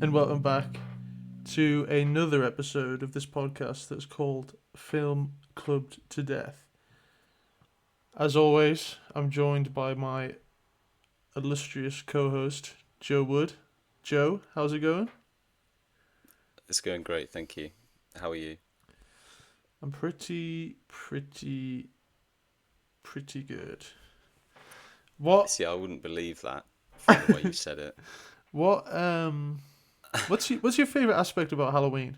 and welcome back to another episode of this podcast that's called Film Clubbed to Death. As always, I'm joined by my illustrious co-host, Joe Wood. Joe, how's it going? It's going great, thank you. How are you? I'm pretty good. What? See, I wouldn't believe that from the way you said it. What's your favorite aspect about Halloween?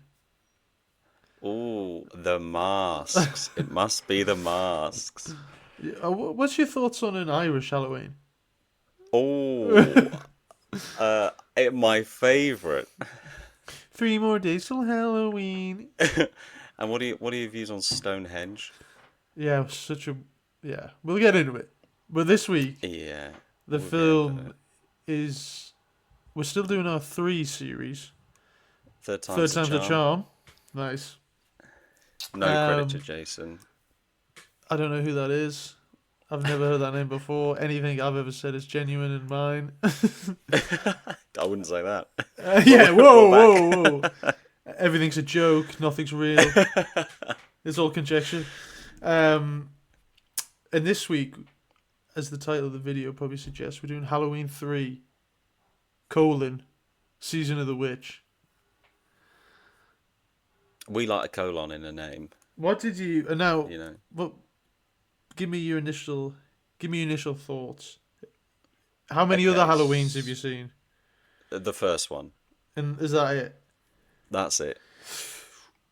Oh, the masks. It must be the masks. What's your thoughts on an Irish Halloween? Oh, my favourite. 3 more days till Halloween. And what are your views on Stonehenge? Yeah, we'll get into it. But this week, Yeah, the we'll film is... We're still doing our 3 series. Third time's a charm. Nice. No credit to Jason. I don't know who that is. I've never heard that name before. Anything I've ever said is genuine and mine. I wouldn't say that. Yeah, whoa. Everything's a joke. Nothing's real. It's all conjecture. And this week, as the title of the video probably suggests, we're doing Halloween 3, Season of the Witch. We like a colon in a name. What did you... now, you know. What? Give me your initial thoughts. How many other Halloweens have you seen? The first one. And is that it? That's it.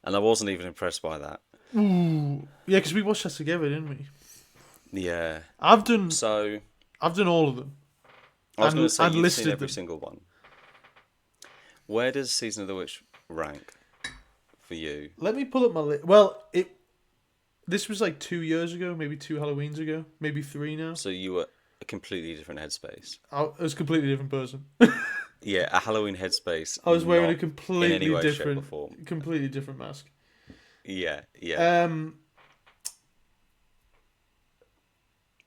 And I wasn't even impressed by that. Ooh. Yeah, because we watched that together, didn't we? Yeah. I've done all of them. I was going to say you've listed seen every them. single one. Where does Season of the Witch rank for you? Let me pull up my list. Well, this was like 2 years ago, maybe 2 Halloweens ago, maybe 3 now. So you were a completely different headspace. I was a completely different person. Yeah, a Halloween headspace. I was wearing a in any completely way, shape, or different form. mask. Yeah.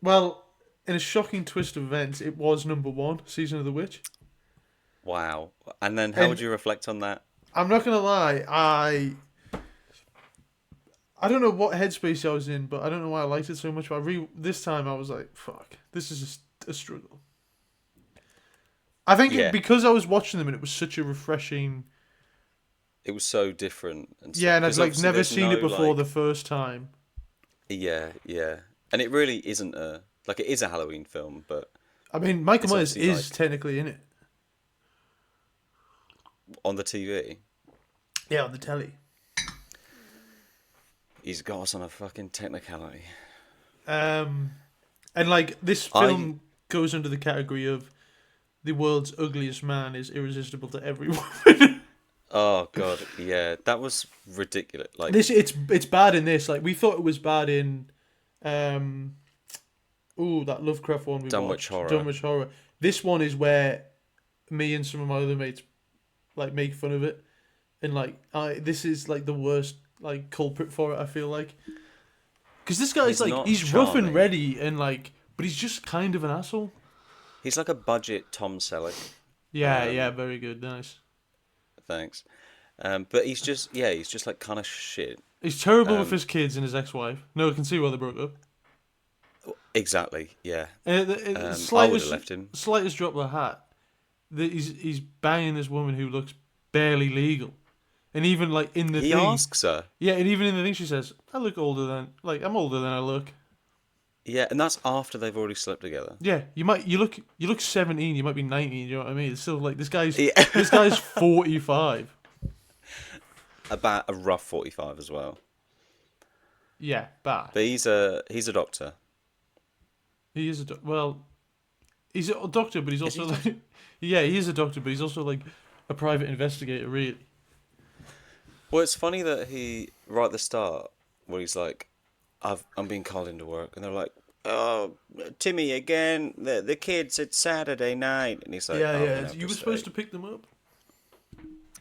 Well, in a shocking twist of events, it was number 1, Season of the Witch. Wow. And then how would you reflect on that? I'm not gonna lie, I don't know what headspace I was in, but I don't know why I liked it so much. But this time I was like, fuck, this is just a struggle. I think because I was watching them and it was such a refreshing... It was so different. And yeah, and I'd never seen it before the first time. Yeah. And it really isn't it is a Halloween film, but... I mean, Michael Myers is technically in it. On the TV? Yeah, on the telly. He's got us on a fucking technicality. And this film goes under the category of the world's ugliest man is irresistible to every woman. Oh god, yeah, that was ridiculous. Like it's bad in this. Like we thought it was bad in, that Lovecraft one we watched. Dunwich Horror. This one is where me and some of my other mates make fun of it, and this is the worst culprit for it. I feel like because this guy's he's rough and ready and but he's just kind of an asshole. He's like a budget Tom Selleck. Yeah, very good, nice. Thanks. But he's just kind of shit. He's terrible with his kids and his ex-wife. No, I can see why they broke up. Exactly, yeah. I would have left him. Slightest drop of a hat. He's banging this woman who looks barely legal. And even in the he thing... He asks her. Yeah, and even in the thing she says, I'm older than I look. Yeah, and that's after they've already slept together. Yeah, you look 17, you might be 19, you know what I mean? It's still this guy's 45. About a rough 45 as well. Yeah, bad. But he's a doctor. He is he's a doctor, but he's also he is a doctor, but he's also a private investigator, really. Well, it's funny that he right at the start where he's like, I'm being called into work, and they're like, "Oh, Timmy again. The kids. It's Saturday night," and he's like, You were supposed to pick them up.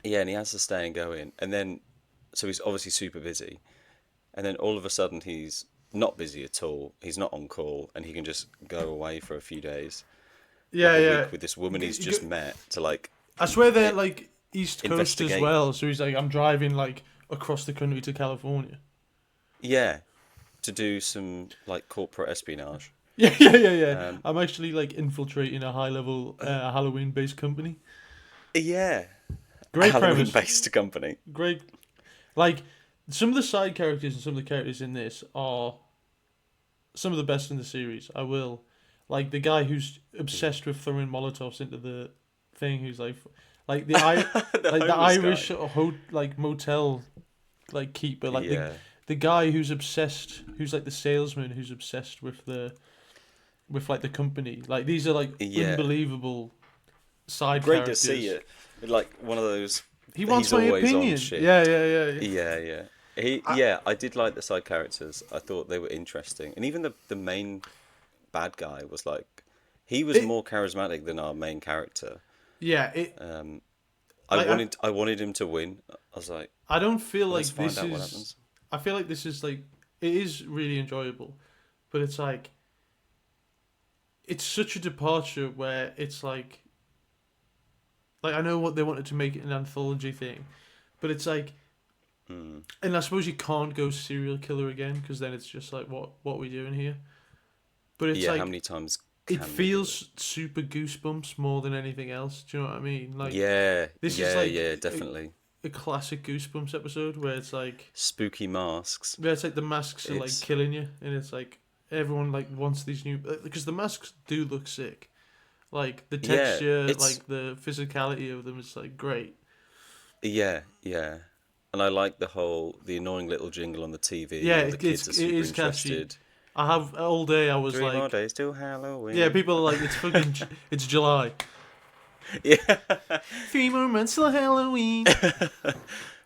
Yeah, and he has to stay and go in, and then so he's obviously super busy, and then all of a sudden he's not busy at all. He's not on call, and he can just go away for a few days. Yeah, week with this woman he's just met to I swear they're East Coast as investigate. well. So he's like, I'm driving like across the country to California. Yeah, to do some like corporate espionage. Yeah. Um, I'm actually like infiltrating a high level Halloween based company. yeah, a Great premise. Halloween-based company. Great. Like some of the side characters and some of the characters in this are some of the best in the series. I will. Like the guy who's obsessed with throwing Molotovs into the thing. Who's like The like the homeless Irish guy. like motel like keeper. Like Yeah, the guy who's obsessed. Who's like the salesman who's obsessed with like the company. Like these are like yeah. unbelievable side Great to see characters. it. Like one of those. He wants He's my always on opinion. shit. Yeah. Yeah, yeah. I, I did like the side characters. I thought they were interesting, and even the main bad guy was like, he was it more charismatic than our main character. yeah it Um, like I wanted him to win. I was like, I don't feel let's like find this out what is. happens. I feel like this is like it is really enjoyable, but it's like it's such a departure where it's like I know what they wanted to make it an anthology thing, but it's like, Mm. and I suppose you can't go serial killer again because then it's just like what we doing here. But it's Yeah, how like many times it can we do it? feels super Goosebumps more than anything else. Do you know what I mean? Like Yeah, this is like yeah, definitely. a classic Goosebumps episode Spooky masks. where it's like the masks are like It's killing you, and it's like everyone like wants these new because the masks do look sick. Like the yeah, texture, it's like the physicality of them is like great. yeah. And I like the annoying little jingle on the TV Yeah, where the kids are it super is catchy. interested. I have all day. I was 3 more like, days till yeah, Halloween. people are like, it's fucking, it's July. Yeah. 3 more months till Halloween.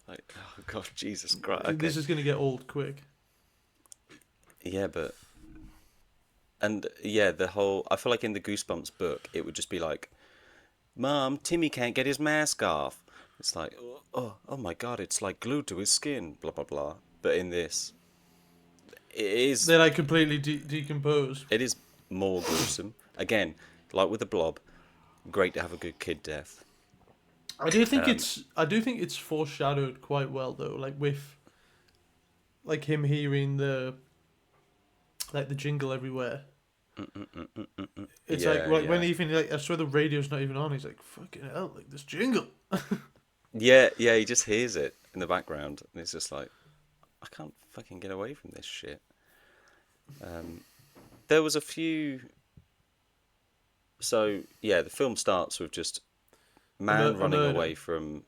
Like, oh god, Jesus Christ. Okay. This is gonna get old quick. Yeah, but and yeah, the whole I feel like in the Goosebumps book it would just be like, Mom, Timmy can't get his mask off. It's like, oh my god, it's like glued to his skin, blah blah blah. But in this, it is They like completely decompose. it is more gruesome. Again, like with the Blob, great to have a good kid death. Um, I do think it's foreshadowed quite well though. Like with like him hearing the jingle everywhere. It's yeah, like when yeah, even like I swear the radio's not even on. He's like fucking hell, like this jingle. yeah. He just hears it in the background, and it's just like, I can't fucking get away from this shit. Um, there was a few. So yeah, the film starts with just man A running murder. away from,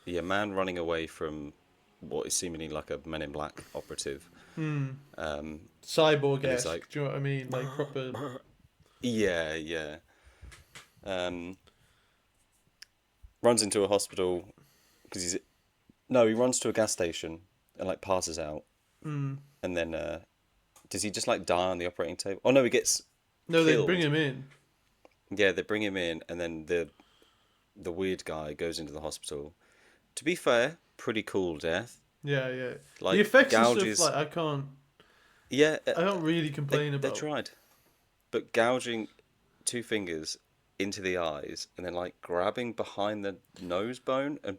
yeah, man running away from what is seemingly like a Men in Black operative. Hmm. Um, Cyborg and he's esque. like, Do you know what I mean? Like proper. yeah. Um, runs into a hospital because he's no, he runs to a gas station and like passes out, Hmm. and then does he just like die on the operating table? Oh no, he gets No, they bring killed. him in. Yeah, they bring him in, and then the weird guy goes into the hospital. To be fair, pretty cool death. Yeah. The Like effects and stuff, gouges. like Yeah, I can't really complain they about. tried, but gouging two fingers into the eyes and then like grabbing behind the nose bone and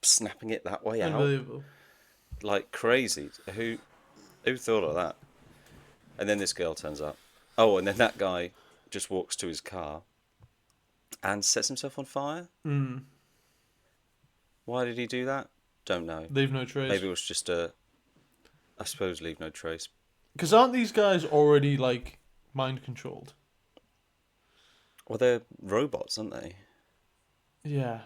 snapping it that way out, Unbelievable. like crazy. Who thought of that? And then this girl turns up. Oh, and then that guy just walks to his car and sets himself on fire. Hmm. Why did he do that? Don't know. Leave no trace. Maybe it was just I suppose, leave no trace. Because aren't these guys already like mind controlled? Well, they're robots, aren't they? Yeah.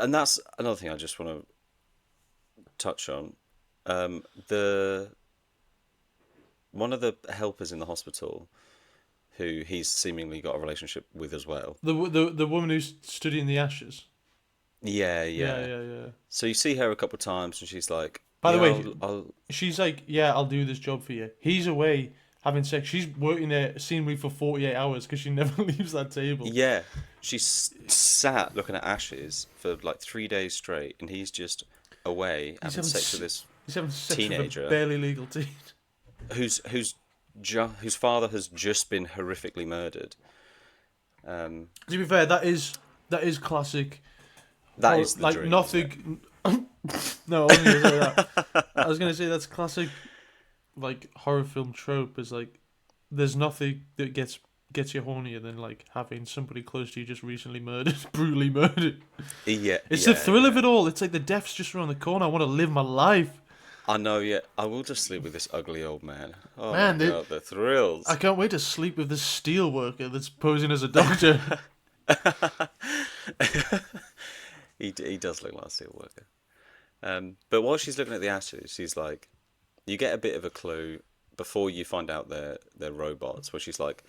And that's another thing I just want to touch on. The one of the helpers in the hospital, who he's seemingly got a relationship with as well. The woman who's studying the ashes. Yeah. Yeah. So you see her a couple of times, and she's like, By the "Yeah, way, I'll she's like, yeah, I'll do this job for you. He's away having sex. She's working there seemingly for 48 hours because she never leaves that table. yeah." She's sat looking at ashes for like 3 days straight, and he's just away He's having having sex with this He's having sex teenager with a barely legal teen. whose father has just been horrifically murdered. To be fair, that is That is classic. That Or, is the like dream. nothing. No, I wasn't gonna say that. I was gonna say that's classic, like horror film trope. Is like there's nothing that gets you hornier than like having somebody close to you just recently murdered, brutally murdered. Yeah, It's the yeah, thrill of yeah. it all. It's like the death's just around the corner. I want to live my life, I know, yeah. I will just sleep with this ugly old man. Oh my man. god, the I thrills. can't wait to sleep with this steel worker that's posing as a doctor. He does look like a steel worker. But while she's looking at the ashes, she's like, you get a bit of a clue before you find out they're robots, where she's like,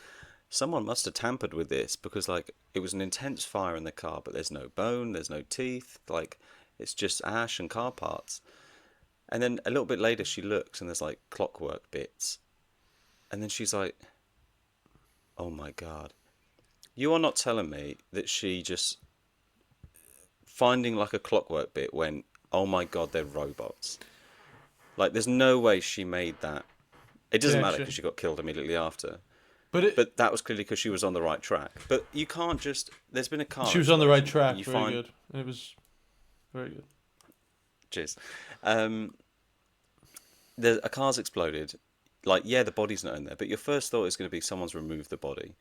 someone must have tampered with this because like it was an intense fire in the car, but there's no bone, there's no teeth, like it's just ash and car parts. And then a little bit later, she looks and there's like clockwork bits, and then she's like, oh my god, you are not telling me that she just finding like a clockwork bit went, oh my god, they're robots. Like, there's no way she made that. It doesn't matter because Connection, she got killed immediately after. but it. But that was clearly because she was on the right track. But you can't just. There's been a car She was on the right explosion, and track. you Very find. good. It was very good. Cheers. Um, a car's exploded. Like, yeah, the body's not in there, but your first thought is going to be someone's removed the body,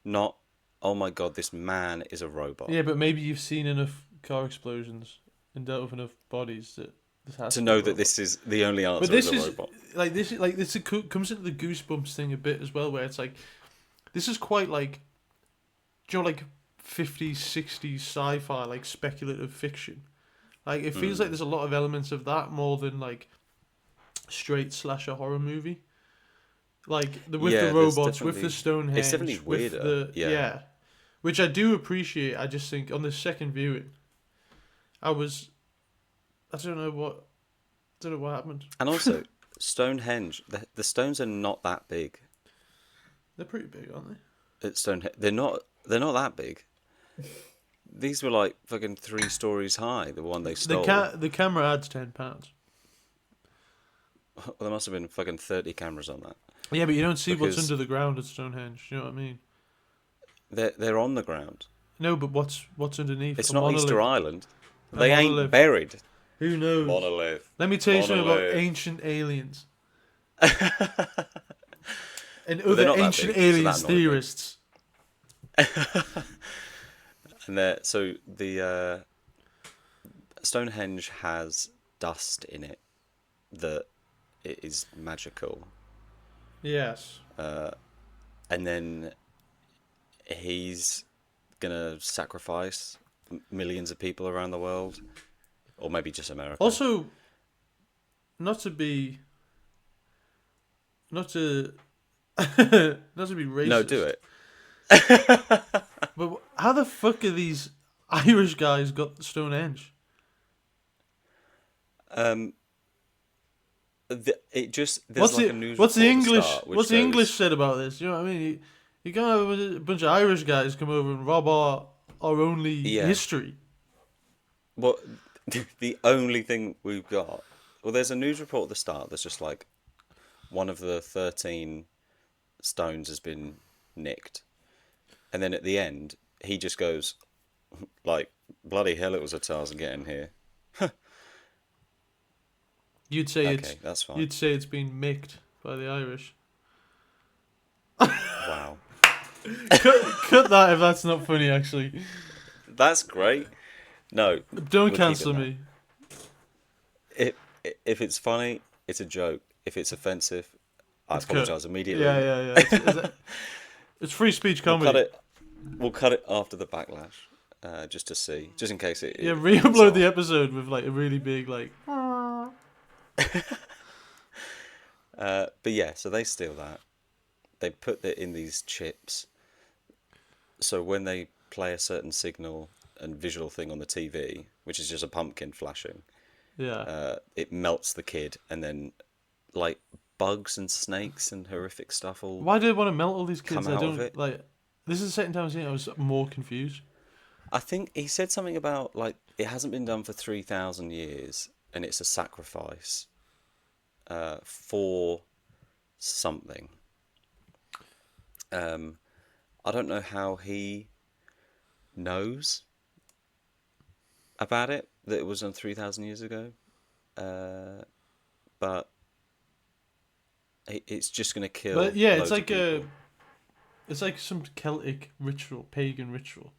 not, oh my god, this man is a robot. Yeah, but maybe you've seen enough car explosions and dealt with enough bodies that this has To to be a know that robot. this is the only But answer is this a is robot. this comes into the Goosebumps thing a bit as well, where it's like this is quite like, do you know, like 50s, 60s sci-fi, like speculative fiction. Like it feels like there's a lot of elements of that more than like straight slasher horror movie. Like with the Yeah, there's robots, with the definitely. It's definitely Stonehenge, with weirder. the Yeah. which I do appreciate. I just think on the second viewing, I was, I don't know what happened. And also, Stonehenge, the stones are not that big. They're pretty big, aren't At Stonehenge, they're not that big. These were like fucking 3 stories high. The one they they? stole. The camera adds £10. Well, there must have been fucking 30 cameras on that Yeah, but you don't see what's because under the ground at Stonehenge. You know what I mean? they're on the ground. No, but what's underneath? It's A not monolith. Easter Island. A They ain't monolith. buried. Who knows? Monolith. Let me tell you something about Monolith. ancient aliens and Well, they're other not that ancient big, so that aliens annoyed me. theorists. And the Stonehenge has dust in it that it is magical. Yes. And then he's gonna sacrifice millions of people around the world, or maybe just America. Also, not to be not to not to be racist. No, do it. But how the fuck are these Irish guys got Stonehenge? It just there's What's like the a news what's the report at English start, which what's the goes, English said about this? You know what I mean? You can't have a bunch of Irish guys come over and rob our only Yeah. history. Well, the only thing we've got. Well, there's a news report at the start that's just like one of the 13 stones has been nicked, and then at the end he just goes like, "Bloody hell, it was a task getting here." You'd say Okay, that's fine. you'd say it's been micked by the Irish. Wow, Cut that if that's not funny. Actually, that's great. No, don't we're cancel keeping me. that. If it's funny, it's a joke. If it's offensive, I It's cut. apologise immediately. Yeah. It's free speech We'll comedy. cut it. We'll cut it after the backlash, just to see, just in case it. Yeah, it's re-upload off. the episode with like a really big like. But yeah, so they steal that. They put it in these chips. So when they play a certain signal and visual thing on the TV, which is just a pumpkin flashing, Yeah. it melts the kid, and then like bugs and snakes and horrific stuff all. Why do they want to melt all these kids? Come I out of don't it. like. This is the second time I've seen it. I was more confused. I think he said something about like it hasn't been done for 3,000 years, and it's a sacrifice for something. I don't know how he knows about it that it was on 3,000 years ago, but it's just gonna But kill yeah, loads of people. it's like some Celtic ritual, pagan ritual.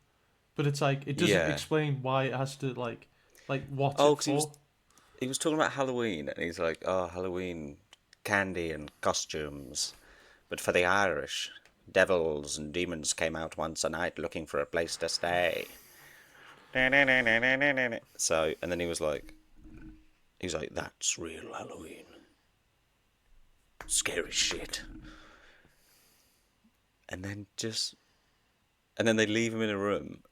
But it's like it doesn't Yeah. explain why it has to like what's Oh, it because for. he was talking about Halloween, and he's like, "Oh, Halloween, candy and costumes, but for the Irish, devils and demons came out once a night looking for a place to stay." So, and then he's like, "That's real Halloween, scary shit." And then they leave him in a room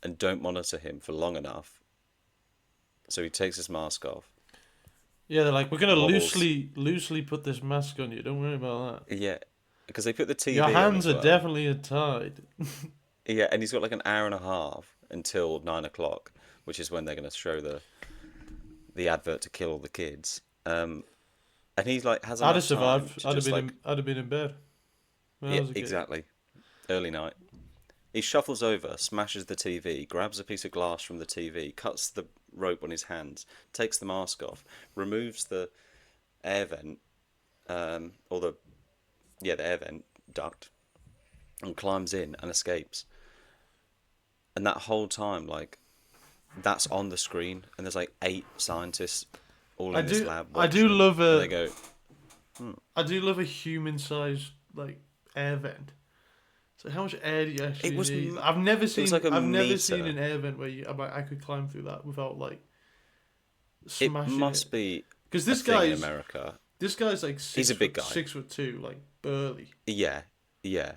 and don't monitor him for long enough. So he takes his mask off, Yeah, they're like, we're gonna wobbles. loosely put this mask on you. Don't worry about that. Yeah, because they put the Your TV on hands as are well. definitely tied. Yeah, and he's got like an hour and a half until 9 o'clock, which is when they're going to show the advert to kill all the kids. And he's like has I'd have enough time survived. to just like, I'd have been in bed when I yeah, was a kid. exactly, early night. He shuffles over, smashes the TV, grabs a piece of glass from the TV, cuts the rope on his hands, takes the mask off, removes the air vent, or the air vent duct, and climbs in and escapes. And that whole time, like, that's on the screen, and there's like 8 scientists all in this lab I do watching him, love and they go, I do love a human-sized like air vent. So how much air do you it actually was need? it was like a I've never seen meter. an air vent where I could climb through that without like It smashing it. must be Because a thing in America. this guy's like He's a big guy. 6'2", like burly. Yeah, yeah.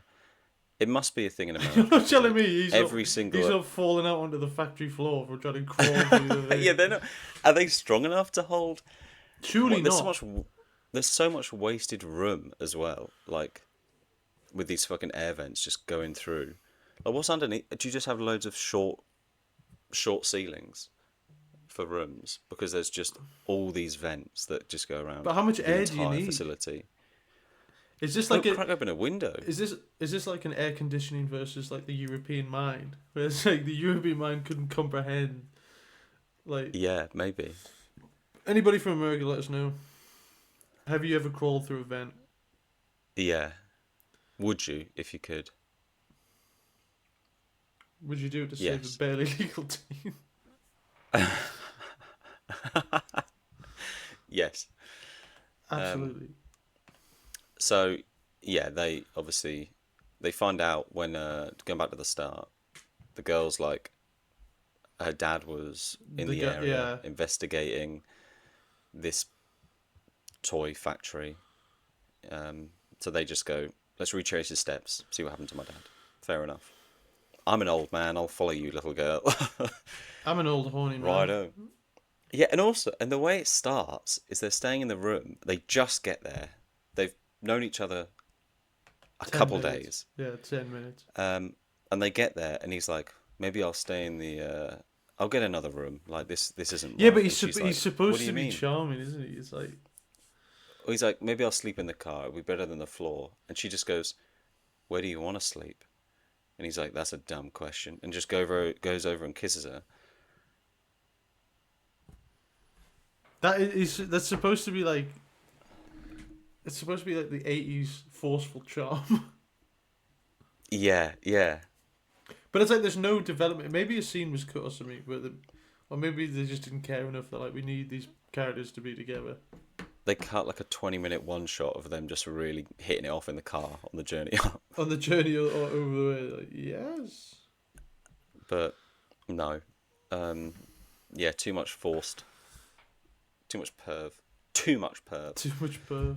It must be a thing in You're America not because telling me like every he's single not falling out onto the factory floor for trying to crawl through the yeah, thing. they're not. Are they strong enough to hold? Surely What? not. There's so much wasted room as well. Like with these fucking air vents just going through. Like what's underneath? Do you just have loads of short ceilings for rooms because there's just all these vents that just go around But how much the air do you entire need? facility? Is this Oh, like a crack open a window. is this like an air conditioning versus like the European mind? Where it's like the European mind couldn't comprehend. Like Yeah, maybe. anybody from America, let us know. Have you ever crawled through a vent? Yeah. Would you if you could? Would you do it to save a Yes. barely legal team? Yes. Absolutely. So yeah, they find out when going back to the start, the girl's like her dad was in The the guy, area yeah. investigating this toy factory. So they just go, let's retrace his steps, see what happened to my dad. Fair enough. I'm an old man. I'll follow you, little girl. I'm an old horny man. Righto. Yeah, and the way it starts is they're staying in the room. They just get there. They've known each other a 10 couple minutes. days. Yeah, 10 minutes. And they get there, and he's like, maybe I'll stay in the. I'll get another room. Like this isn't Yeah, right. but And she's like, he's what supposed do to you be mean? charming, isn't he? It's like Or he's like, maybe I'll sleep in the car. It'll be better than the floor. And she just goes, where do you want to sleep? And he's like, that's a dumb question. And just goes over and kisses her. that's supposed to be like it's supposed to be like the 80s forceful charm. Yeah, yeah. But it's like there's no development. Maybe a scene was cut or something, or maybe they just didn't care enough that like we need these characters to be together. They cut like a 20-minute one shot of them just really hitting it off in the car on the journey up. On the journey or over the way, like yes. But no. Yeah, too much forced. Too much perv. Too much perv. Too much perv.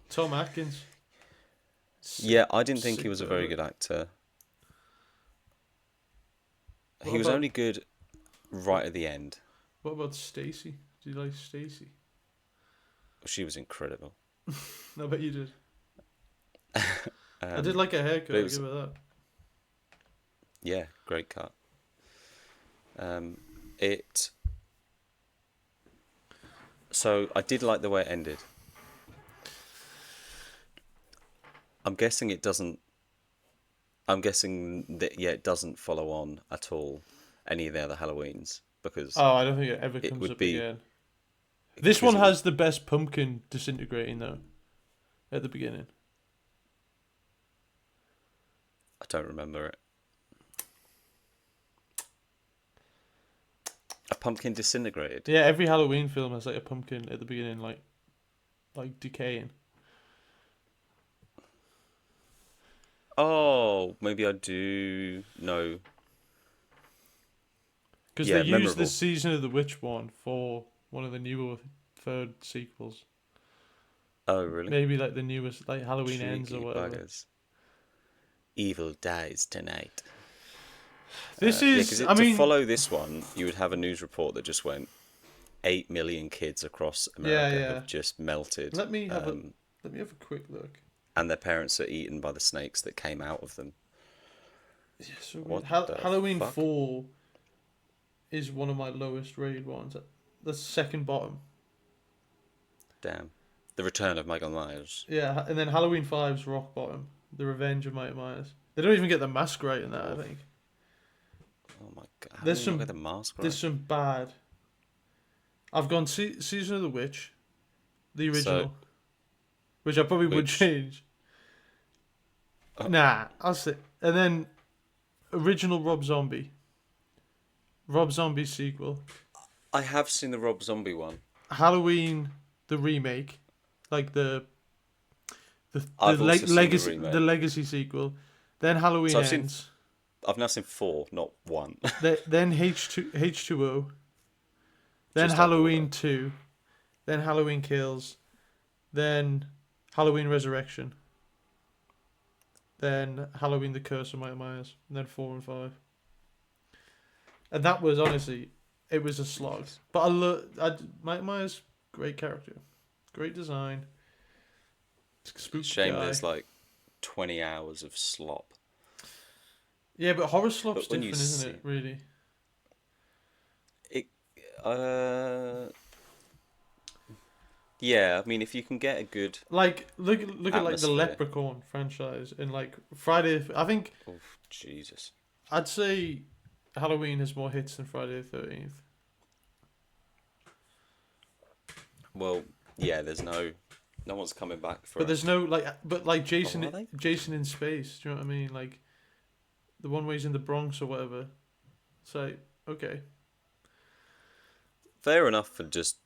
Tom Atkins. Yeah, I didn't think Sick he was a very pervert. good actor. What He was about only good right at the end. what about Stacy? Do you like Stacy? She was incredible. I bet you did. I did like her haircut. but it I'll was- give her that. Yeah, great cut. It. So I did like the way it ended. I'm guessing it doesn't. I'm guessing that it doesn't follow on at all any of the other Halloweens. because Oh, I don't think it ever it comes would up be again. This because one it would, has the best pumpkin disintegrating though. At the beginning. I don't remember it. A pumpkin disintegrated. Yeah, every Halloween film has like a pumpkin at the beginning, like decaying. Oh, maybe I do know. Because they Yeah, used the memorable. Season of the Witch one for one of the newer third sequels. Oh, really? Maybe like the newest, like Halloween Ends or Cheeky whatever. buggers. Evil dies tonight. This Yeah, is, because I to mean, follow this one, you would have a news report that just went 8 million kids across yeah, America yeah. have just melted, Let me have a let me have a quick look. and their parents are eaten by the snakes that came out of them. Yeah, so What the Halloween fuck? 4 is one of my lowest rated ones. The second bottom. Damn. The Return of Michael Myers. Yeah, and then Halloween 5's rock bottom. The Revenge of Michael Myers. They don't even get the mask right in that, I Oh, think. oh my god. How There's did you not get some the mask there's right? some bad. I've gone Season of the Witch, the So, original, which I probably would which. change. Oh, Nah, I'll say. And then original Rob Zombie. Rob Zombie sequel. I have seen the Rob Zombie one. Halloween the remake, like I've also seen the the remake. legacy sequel. Then Halloween So I've seen. Ends. I've now seen 4, not 1. Then H2O. Then Just out of order. Halloween 2. Then Halloween Kills. Then Halloween Resurrection. Then Halloween The Curse of Michael Myers. And then 4 and 5. And that was honestly, it was a slog. Jesus. But Michael Myers, great character. Great design. Spooky Shame guy. there's like 20 hours of slop. Yeah, but horror slop's But when you different, isn't see it? Really. it, uh, yeah. I mean, if you can get a good Like look at like the atmosphere. Leprechaun franchise and like Friday. I think Oh, Jesus. I'd say Halloween has more hits than Friday the 13th. Well, yeah. There's no one's coming back for. But there's no like Oh, are they? Jason in Space. Do you know what I mean? Like the one where he's in the Bronx or whatever. It's like okay. Fair enough for just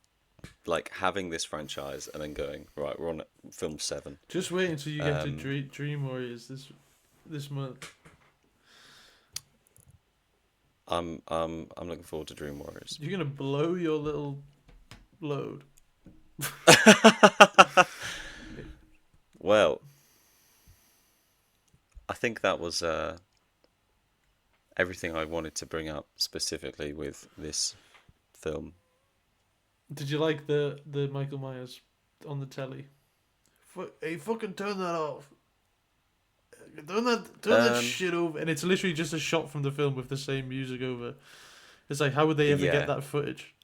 like having this franchise and then going right. We're on film 7. Just wait until you get to Um, Dream Warriors this month. I'm looking forward to Dream Warriors. You're gonna blow your little load. Well, I think that was everything I wanted to bring up specifically with this film. Did you like the Michael Myers on the telly? Hey, fucking turn that off. Turn that shit over. And it's literally just a shot from the film with the same music over. It's like, how would they ever Yeah. get that footage?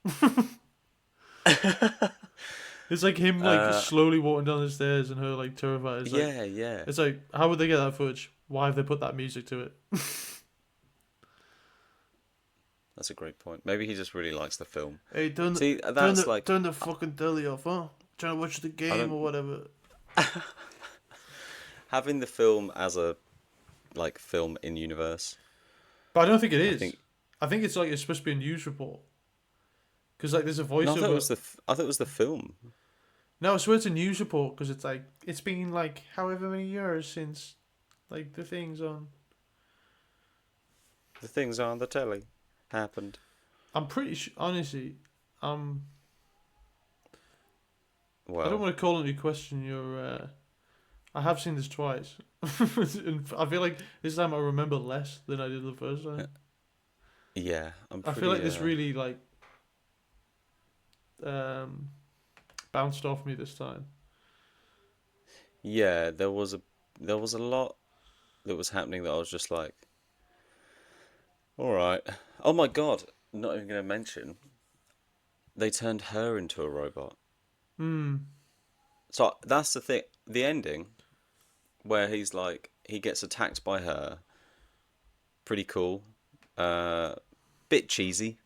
It's like him like slowly walking down the stairs and her like terrified. It's like, Yeah. it's like, how would they get that footage? Why have they put that music to it? That's a great point. Maybe he just really likes the film. Hey, See, that's like turn the fucking telly off, huh? Trying to watch the game don't- or whatever. having the film as a like film in universe. But I don't think it is. think- I think it's like it's supposed to be a news report. Because like there's a voiceover. No, I thought it was the film. No, I swear it's a news report because it's like it's been like however many years since like the things on. The things on the telly happened. I'm pretty sure, honestly, Well, I don't want to call into question your. I have seen this twice, and I feel like this time I remember less than I did the first time. yeah, I feel like this really like bounced off me this time. Yeah, there was a lot that was happening that I was just like, all right. Oh my God, not even going to mention, they turned her into a robot. So that's the thing. The ending, where he's like, he gets attacked by her. Pretty cool. Bit cheesy.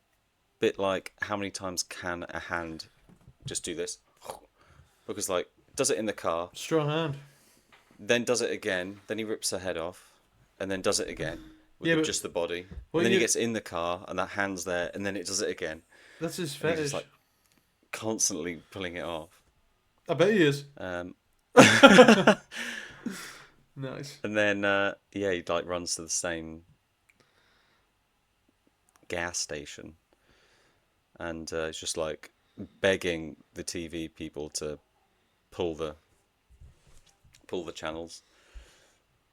bit like, how many times can a hand just do this? Because, like, does it in the car, Strong hand. then does it again, then he rips her head off, and then does it again with Yeah, but just the body. well, And then he you- gets in the car, and that hand's there, and then it does it again. That's his And he's fetish. just, like, constantly pulling it off. I bet he is. Um, Nice. and then, yeah, he, like, runs to the same gas station. And it's just, like, begging the TV people to pull the channels.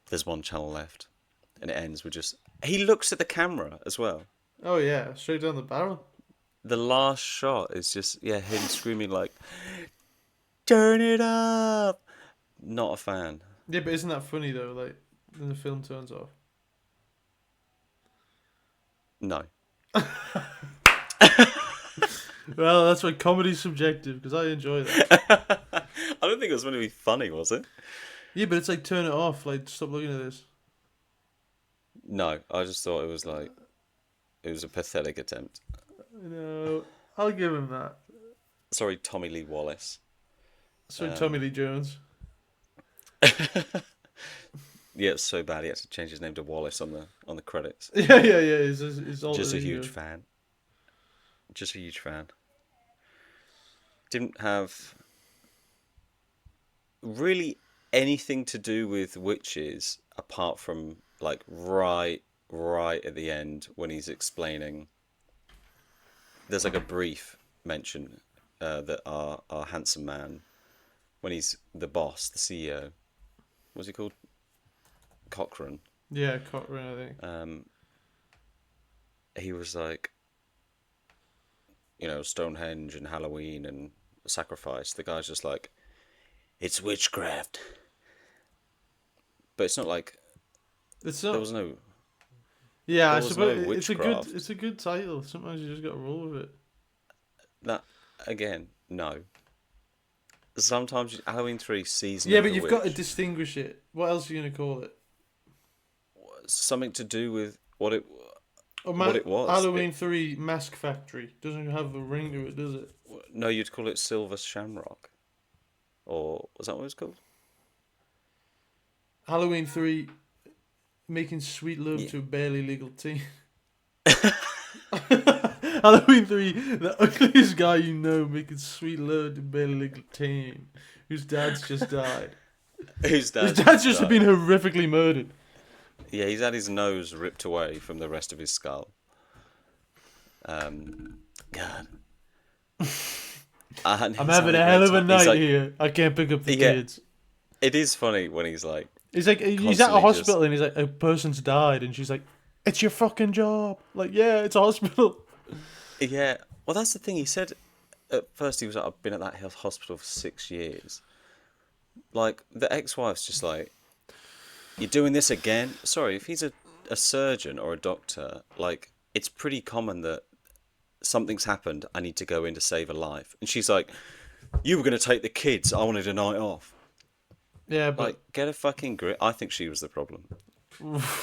There's one channel left, and it ends with just, he looks at the camera as well. Oh yeah, straight down the barrel. The last shot is just, yeah, him screaming like, turn it up. Not a fan. Yeah, but isn't that funny though? Like, then the film turns off. No. Well, that's why comedy's subjective, because I enjoy that. I don't think it was meant to be funny, was it? Yeah, but it's like, turn it off. Like, stop looking at this. No, I just thought it was like, it was a pathetic attempt. No, I'll give him that. Sorry, Tommy Lee Wallace. So Tommy Lee Jones. Yeah, it's so bad he had to change his name to Wallace on the credits. Yeah. It's all Just a huge fan. Just a huge fan. Didn't have really anything to do with witches apart from like right at the end when he's explaining. There's like a brief mention that our handsome man, when he's the boss, the CEO, what's he called? Cochrane. Yeah, Cochrane, I think. He was like, you know, Stonehenge and Halloween and sacrifice. The guy's just like, it's witchcraft. But it's not like, It's not. there was no. Yeah, I there was suppose no it's a witchcraft. good. It's a good title. Sometimes you just got to roll with it. That again, no. Sometimes Halloween 3 season. Yeah, of but the you've got to Witch. distinguish it. What else are you gonna call it? Something to do with what it Oh, what it was. Halloween 3 Mask Factory doesn't have a ring to it, does it? No, you'd call it Silver Shamrock, or was that what it was called? Halloween 3 making sweet love Yeah. to a barely legal teen. Halloween 3, the ugliest guy you know making sweet love to a barely legal teen whose dad's just died. Whose His dad's just been horrifically murdered. Yeah, he's had his nose ripped away from the rest of his skull. God. I'm having a hell of a night here. I can't pick up the kids. It is funny when he's like, He's at a constantly hospital and he's like, a person's died, and she's like, it's your fucking job. Like, yeah, it's a hospital. yeah. Well, that's the thing. He said at first he was like, I've been at that health hospital for 6 years. Like, the ex-wife's just like, you're doing this again? Sorry, if he's a surgeon or a doctor, like, it's pretty common that something's happened, I need to go in to save a life. And she's like, you were going to take the kids, I wanted a night off. Yeah, but Like, get a fucking grip. I think she was the problem.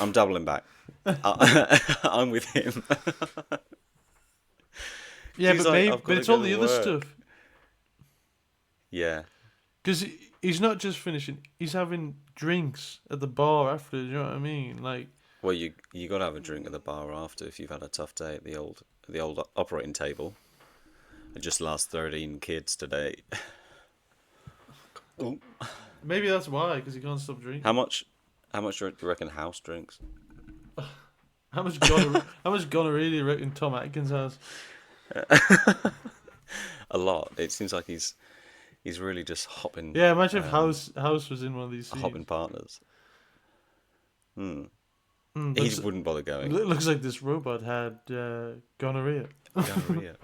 I'm doubling back. I'm with him. yeah, She's but like, maybe, "I've but gotta it's go all to the other work." stuff. Yeah. Because he's not just finishing; he's having drinks at the bar after. You know what I mean? Like, Well, you got to have a drink at the bar after if you've had a tough day at the old operating table. And just lost 13 kids today. Ooh. maybe that's why. Because he can't stop drinking. How much do you reckon House drinks? How much gonorrhea do you reckon Tom Atkins has? A lot. It seems like he's really just hopping. Yeah, imagine if House was in one of these scenes. Hopping partners. He Looks, wouldn't bother going. looks like this robot had gonorrhea. Gonorrhea.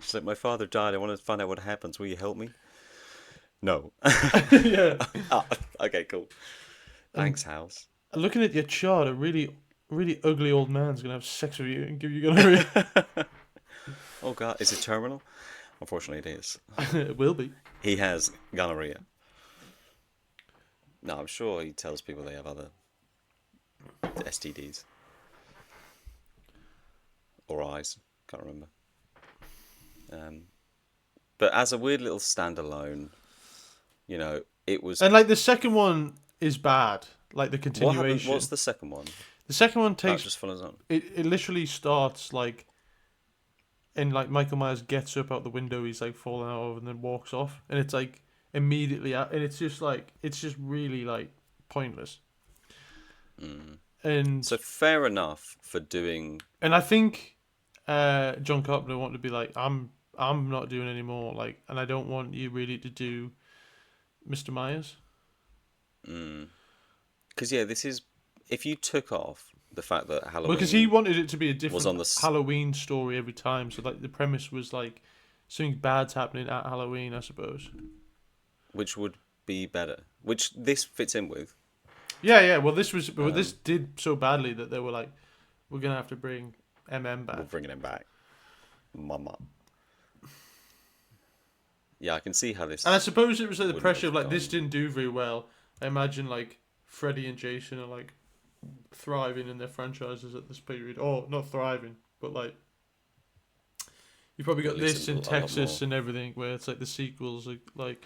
She's like, my father died. I want to find out what happens. Will you help me? No. Yeah. Okay, cool. Thanks, House. Looking at your chart, a really, really ugly old man's gonna have sex with you and give you gonorrhea. Oh God, is it terminal? Unfortunately, it is. It will be. He has gonorrhea. No, I'm sure he tells people they have other STDs. or Eyes, can't remember. But as a weird little standalone, you know, it was. And like the second one is bad. Like the What continuation. happened? What's the second one? The second one That takes just follows on. it literally starts like, and like Michael Myers gets up out the window, he's like falling out of, and then walks off, and it's like immediately out, and it's just really like pointless. And So fair enough for doing. I think John Carpenter wanted to be like, I'm not doing any more, like, and I don't want you really to do Mr. Myers. Because yeah, this is, if you took off the fact that Halloween. Well, because he wanted it to be a different on the Halloween story every time, so like the premise was like something bad's happening at Halloween, I suppose. Which would be better. Which this fits in with. Yeah. Well, this did so badly that they were like, we're gonna have to bring back. We're bringing him back, Mama. Yeah, I can see how this. And I suppose it was like the wouldn't pressure of have like this gone. didn't do very well. I imagine like Freddy and Jason are like thriving in their franchises at this period, or not thriving, but like you probably got At least this a in lot Texas more. and everything, where it's like the sequels are like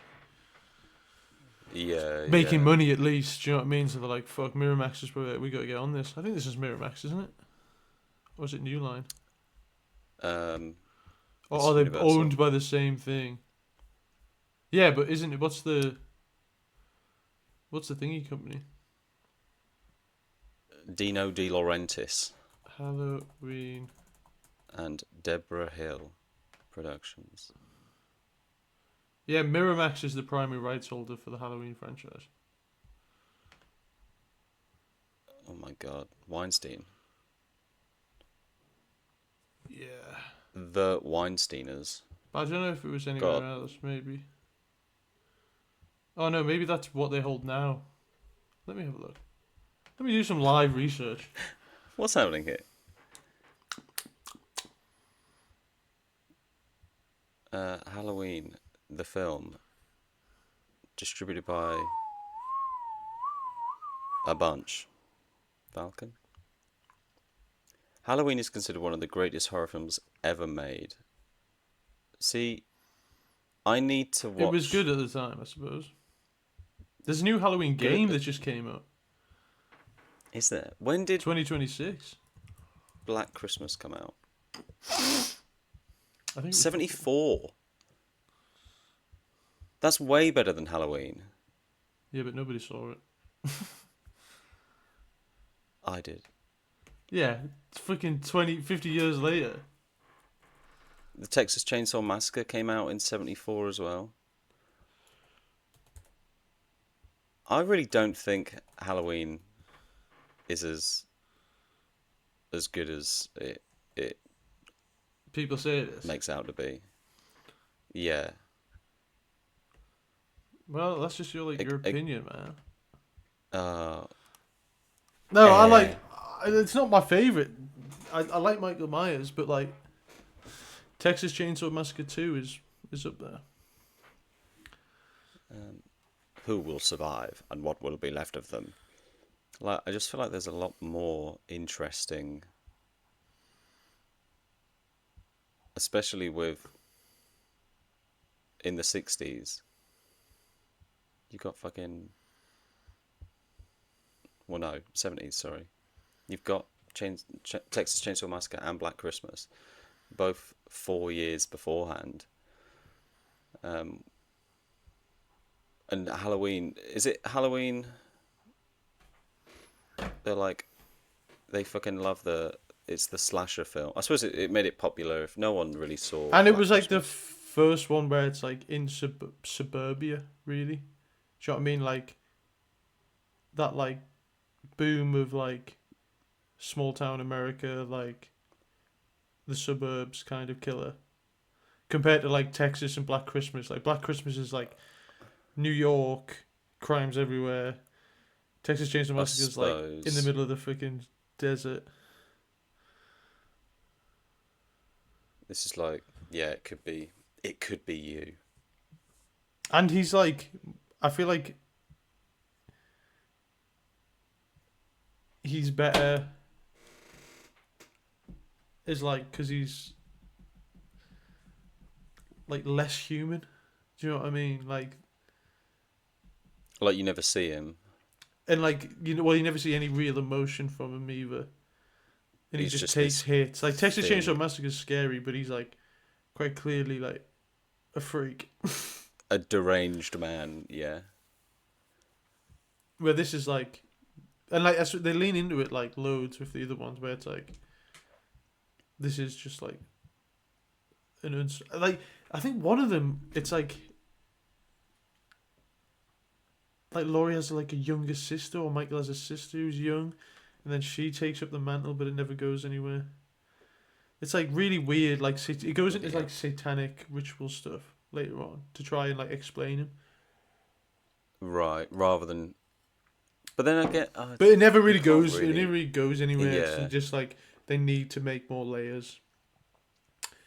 Yeah. making money at least. Do you know what I mean? So they're like, "Fuck, Miramax is probably we got to get on this." I think this is Miramax, isn't it? Or is it New Line? Or It's are they Universal. owned by the same thing? Yeah, but isn't it? What's the thingy company? Dino De Laurentiis Halloween. and Deborah Hill Productions. Yeah, Miramax is the primary rights holder for the Halloween franchise. Oh my God, Weinstein. Yeah. The Weinsteiners. But I don't know if it was anywhere God. else, maybe. Oh no, maybe that's what they hold now. Let me have a look. Let me do some live research. What's happening here? Halloween, the film, distributed by a bunch. Falcon. Halloween is considered one of the greatest horror films ever made. See, I need to watch. It was good at the time, I suppose. There's a new Halloween game that just came out. Is there? When did 2026. Black Christmas come out? I think it was 74. That's way better than Halloween. Yeah, but nobody saw it. I did. Yeah, it's fucking 50 years later. The Texas Chainsaw Massacre came out in 74 as well. I really don't think Halloween is as good as it People say it is. makes out to be. Yeah. Well, that's just your opinion, man. No, I like. It's not my favorite. I like Michael Myers, but like Texas Chainsaw Massacre 2 is up there. Who will survive and what will be left of them? Like, I just feel like there's a lot more interesting, especially with in the 60s. You got fucking. Well, no, 70s, sorry. You've got Texas Chainsaw Massacre and Black Christmas, both 4 years beforehand. And Halloween, is it Halloween? They're like, they fucking love it's the slasher film. I suppose it made it popular if no one really saw. And it Black was like the Christmas. first one where it's like in suburbia, really. Do you know what I mean? Like that, like boom of like small town America, like the suburbs kind of killer, compared to like Texas and Black Christmas. Like Black Christmas is like New York, crimes everywhere. Texas Chainsaw Massacre is like in the middle of the freaking desert. This is like, yeah, it could be you. And he's like, I feel like he's better is like because he's like less human. Do you know what I mean? Like, you never see him. and like you never see any real emotion from him either, and he He's just just takes this hits. Like Texas thing, Chainsaw Massacre is scary, but he's like quite clearly like a freak. a deranged man. Yeah. Where this is like, and like they lean into it like loads with the other ones, where it's like, this is just like like I think one of them it's like Laurie has like a younger sister, or Michael has a sister who's young, and then she takes up the mantle, but it never goes anywhere. It's like really weird. Like it goes into like satanic ritual stuff later on to try and like explain him. Right. Rather than, but then I get. But it never really can't goes. It really- never really goes anywhere. Yeah. It's just like they need to make more layers.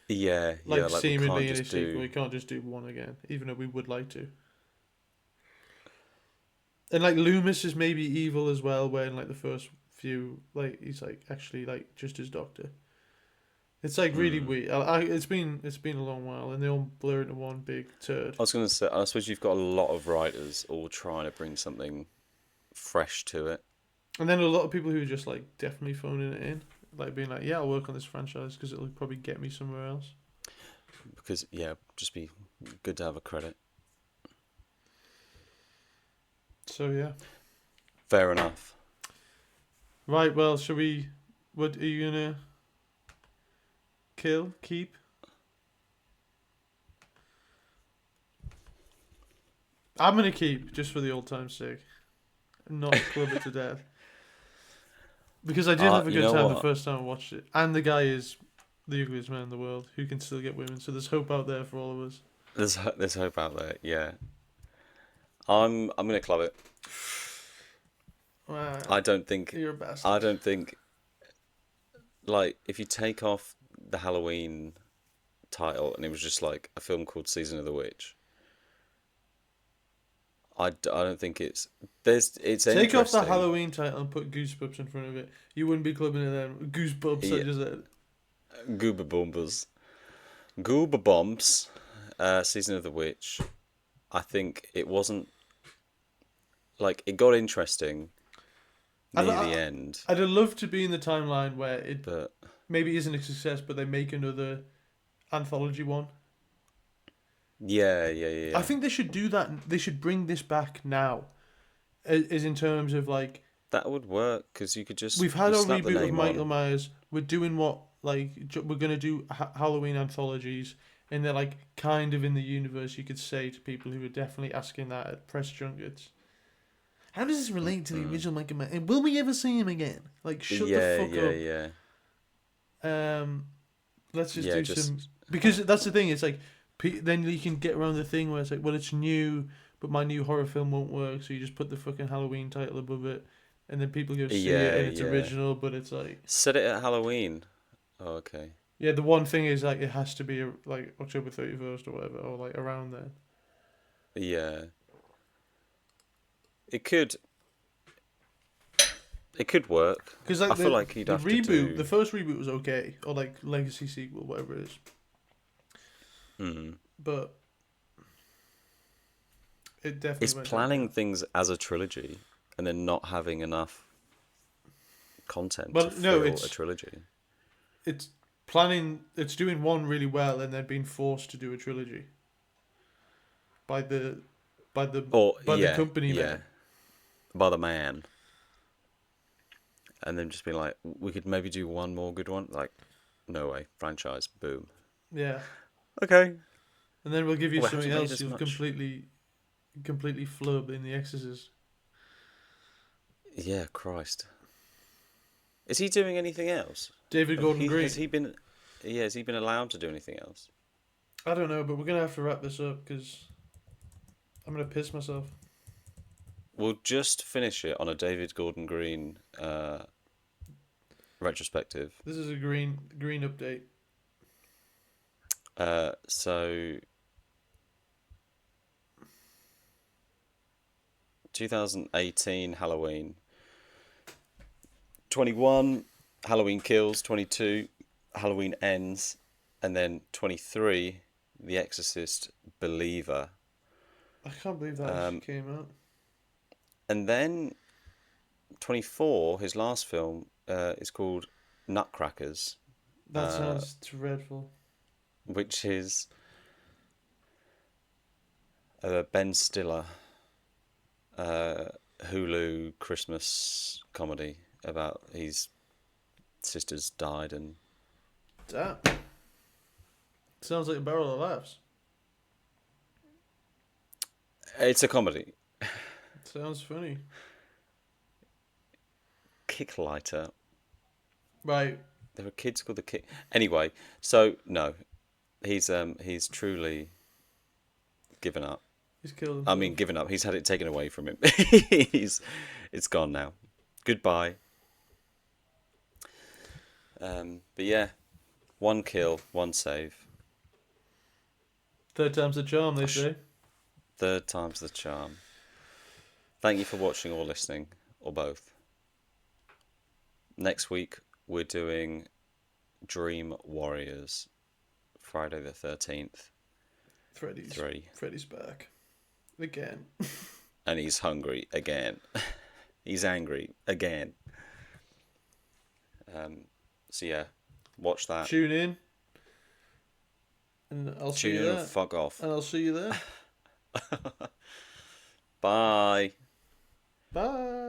Yeah. Like yeah. Like we seemingly can't in a just sequel, do. we can't just do one again, even though we would like to. And like Loomis is maybe evil as well, where in like the first few, like he's like actually like just his doctor. It's like really weird. It's been a long while, and they all blur into one big turd. I was gonna say. I suppose you've got a lot of writers all trying to bring something fresh to it. And then a lot of people who are just like definitely phoning it in, like being like, "Yeah, I'll work on this franchise because it'll probably get me somewhere else." Because just be good to have a credit. So yeah. Fair enough. Right. Well, shall we? What are you gonna keep? I'm gonna keep just for the old time's sake, not club it to death. Because I did have a you good know time the what? first time I watched it, and the guy is the ugliest man in the world who can still get women. So there's hope out there for all of us. There's hope out there. Yeah. I'm gonna club it. Wow, I don't think. you're a bastard. I don't think. Like, if you take off the Halloween title and it was just like a film called Season of the Witch, I don't think it's Take off the interesting. Halloween title and put Goosebumps in front of it. You wouldn't be clubbing it then. Goosebumps, I Yeah. just said. Goober Bombers. Goober Bombs, Season of the Witch. I think it wasn't like it got interesting near the end, I'd have loved to be in the timeline where it but maybe isn't a success, but they make another anthology one. yeah. I think they should do that. They should bring this back now. Is in terms of like that would work because you could just we've had a slap the reboot of name Michael on. Myers. We're doing what like we're gonna do Halloween anthologies, and they're like kind of in the universe. You could say to people who are definitely asking that at press junkets. How does this relate to the original Michael Myers? And will we ever see him again? Like shut the fuck up. Yeah. Let's just Yeah, do just- some because that's the thing. It's like then you can get around the thing where it's like, well, it's new, but my new horror film won't work, so you just put the fucking Halloween title above it, and then people go see it, and it's original, but it's like Set it at Halloween. Oh, okay. yeah. The one thing is like it has to be like October 31st or whatever, or like around then. Yeah. It could work. Because like I feel like he'd the have to reboot, do. the first reboot was okay, or like legacy sequel, whatever it is, but it definitely It's went planning downhill. things as a trilogy and then not having enough content Well, to no, fill it's- a trilogy. It's planning. It's doing one really well, and then being forced to do a trilogy by the the company man. By the man. And then just being like, we could maybe do one more good one. Like, no way, franchise, boom. Yeah, Okay. and then we'll give you Well, something hasn't made else. as You'll much. completely flub in The Exorcist. Yeah, Christ. Is he doing anything else? David Gordon Green. Has he been? Yeah, has he been allowed to do anything else? I don't know, but we're gonna have to wrap this up because I'm gonna piss myself. We'll just finish it on a David Gordon Green retrospective. This is a green update. So 2018 Halloween. 21 Halloween Kills. 22 Halloween Ends, and then 23, The Exorcist Believer. I can't believe that actually came out. And then 24, his last film, is called Nutcrackers, That sounds dreadful. which is Ben Stiller Hulu Christmas comedy about his sister's died and Damn. Sounds like a barrel of laughs. it's a comedy. Sounds funny. Kicklighter. Right. There were kids called the Kick. Anyway, so no, he's truly given up. He's killed himself. I mean, given up. He's had it taken away from him. It's gone now. Goodbye. But yeah, 1 kill, 1 save. Third time's a charm, they say. Third time's the charm. Thank you for watching or listening, or both. Next week, we're doing Dream Warriors, Friday the 13th. Freddy's back. Again. And he's hungry again. He's angry again. So yeah, watch that. Tune in. And I'll see you there. And fuck off. And I'll see you there. Bye. Bye.